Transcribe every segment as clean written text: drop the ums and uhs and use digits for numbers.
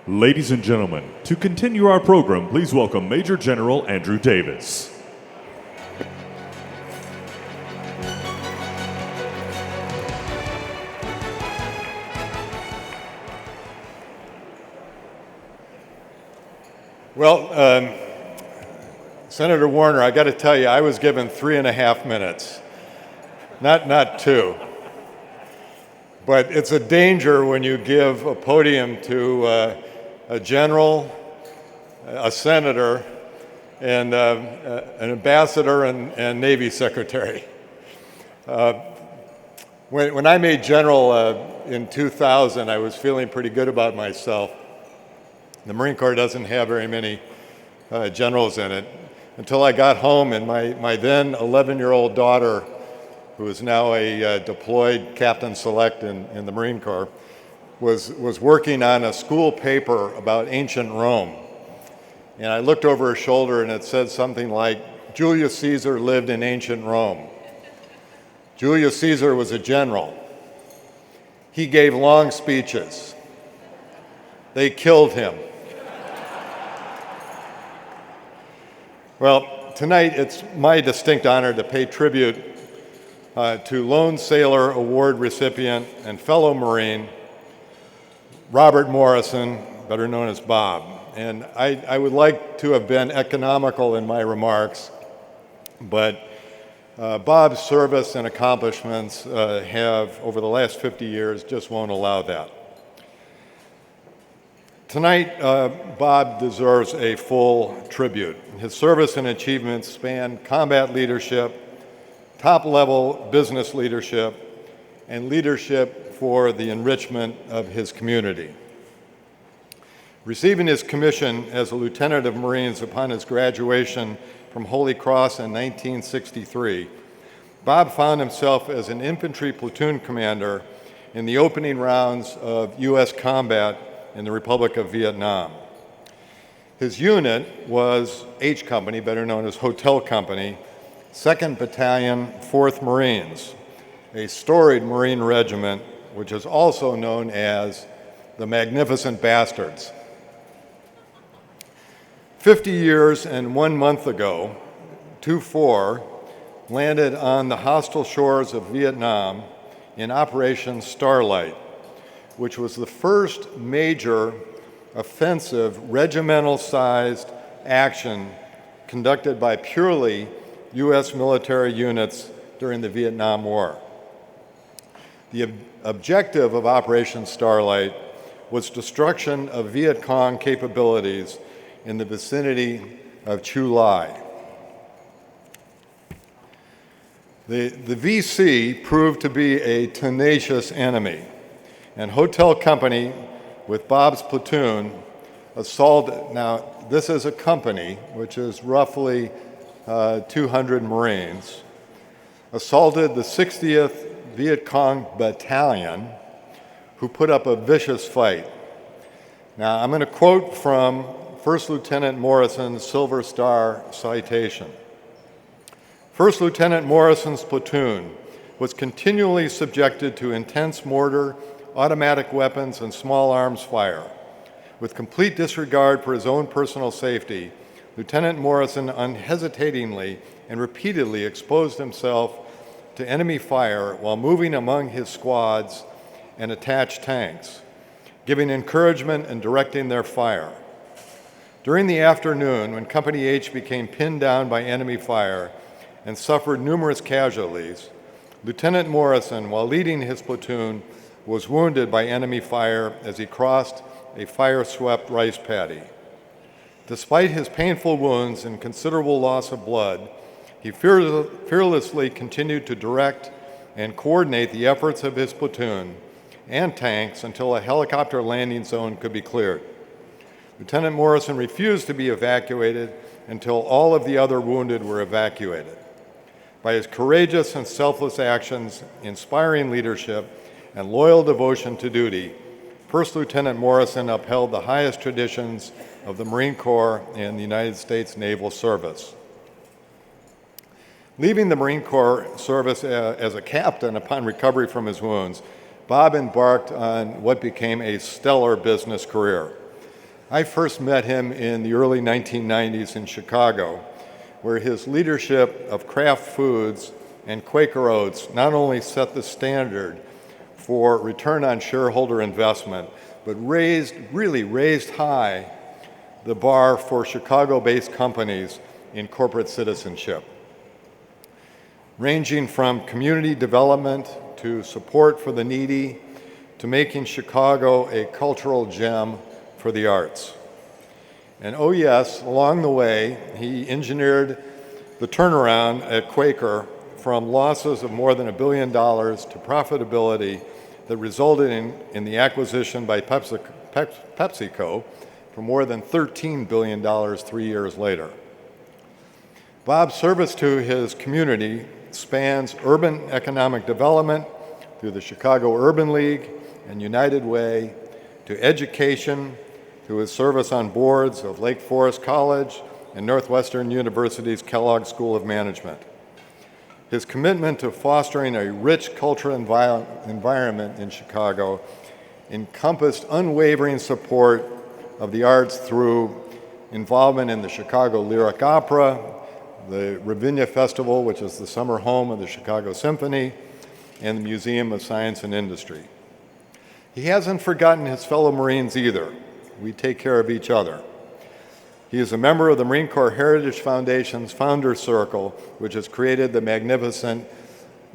Ladies and gentlemen, to continue our program, please welcome Major General Andrew Davis. Well, Senator Warner, I got to tell you, I was given 3.5 minutes, not 2. But it's a danger when you give a podium to a general, a senator, and an ambassador and Navy secretary. When I made general in 2000, I was feeling pretty good about myself. The Marine Corps doesn't have very many generals in it. Until I got home and my then 11-year-old daughter, who is now a deployed captain select in the Marine Corps, was working on a school paper about ancient Rome. And I looked over her shoulder and it said something like, Julius Caesar lived in ancient Rome. Julius Caesar was a general. He gave long speeches. They killed him. Well, tonight it's my distinct honor to pay tribute to Lone Sailor Award recipient and fellow Marine, Robert Morrison, better known as Bob. And I would like to have been economical in my remarks, but Bob's service and accomplishments have, over the last 50 years, just won't allow that. Tonight, Bob deserves a full tribute. His service and achievements span combat leadership, top-level business leadership, and leadership for the enrichment of his community. Receiving his commission as a Lieutenant of Marines upon his graduation from Holy Cross in 1963, Bob found himself as an infantry platoon commander in the opening rounds of U.S. combat in the Republic of Vietnam. His unit was H Company, better known as Hotel Company, 2nd Battalion, 4th Marines, a storied Marine regiment, which is also known as the Magnificent Bastards. 50 years and 1 month ago, 2-4 landed on the hostile shores of Vietnam in Operation Starlight, which was the first major offensive regimental-sized action conducted by purely U.S. military units during the Vietnam War. The objective of Operation Starlight was destruction of Viet Cong capabilities in the vicinity of Chu Lai. The VC proved to be a tenacious enemy, and Hotel Company, with Bob's platoon, assaulted. Now, this is a company, which is roughly 200 Marines, assaulted the 60th Viet Cong Battalion, who put up a vicious fight. Now, I'm going to quote from First Lieutenant Morrison's Silver Star citation. First Lieutenant Morrison's platoon was continually subjected to intense mortar, automatic weapons, and small arms fire. With complete disregard for his own personal safety, Lieutenant Morrison unhesitatingly and repeatedly exposed himself to enemy fire while moving among his squads and attached tanks, giving encouragement and directing their fire. During the afternoon, when Company H became pinned down by enemy fire and suffered numerous casualties, Lieutenant Morrison, while leading his platoon, was wounded by enemy fire as he crossed a fire-swept rice paddy. Despite his painful wounds and considerable loss of blood, he fearlessly continued to direct and coordinate the efforts of his platoon and tanks until a helicopter landing zone could be cleared. Lieutenant Morrison refused to be evacuated until all of the other wounded were evacuated. By his courageous and selfless actions, inspiring leadership, and loyal devotion to duty, First Lieutenant Morrison upheld the highest traditions of the Marine Corps and the United States Naval Service. Leaving the Marine Corps service as a captain upon recovery from his wounds, Bob embarked on what became a stellar business career. I first met him in the early 1990s in Chicago, where his leadership of Kraft Foods and Quaker Oats not only set the standard for return on shareholder investment, but really raised high the bar for Chicago-based companies in corporate citizenship, ranging from community development to support for the needy to making Chicago a cultural gem for the arts. And oh yes, along the way, he engineered the turnaround at Quaker from losses of more than $1 billion to profitability that resulted in the acquisition by PepsiCo for more than $13 billion 3 years later. Bob's service to his community spans urban economic development through the Chicago Urban League and United Way, to education, to his service on boards of Lake Forest College and Northwestern University's Kellogg School of Management. His commitment to fostering a rich cultural environment in Chicago encompassed unwavering support of the arts through involvement in the Chicago Lyric Opera, the Ravinia Festival, which is the summer home of the Chicago Symphony, and the Museum of Science and Industry. He hasn't forgotten his fellow Marines either. We take care of each other. He is a member of the Marine Corps Heritage Foundation's Founders Circle, which has created the magnificent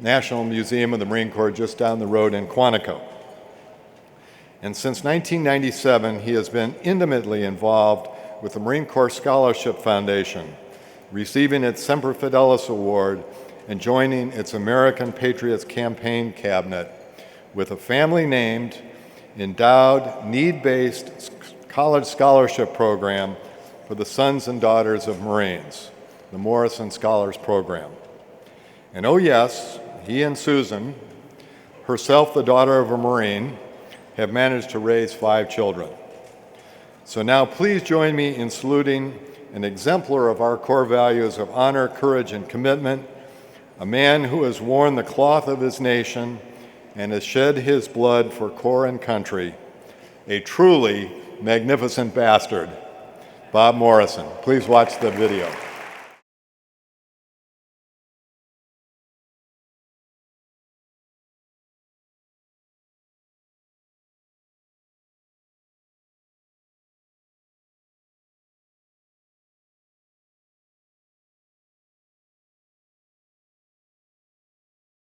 National Museum of the Marine Corps just down the road in Quantico. And since 1997, he has been intimately involved with the Marine Corps Scholarship Foundation, receiving its Semper Fidelis Award and joining its American Patriots Campaign Cabinet with a family named, endowed, need-based college scholarship program for the sons and daughters of Marines, the Morrison Scholars Program. And oh yes, he and Susan, herself the daughter of a Marine, have managed to raise 5 children. So now please join me in saluting an exemplar of our core values of honor, courage, and commitment, a man who has worn the cloth of his nation and has shed his blood for corps and country, a truly magnificent bastard, Bob Morrison. Please watch the video.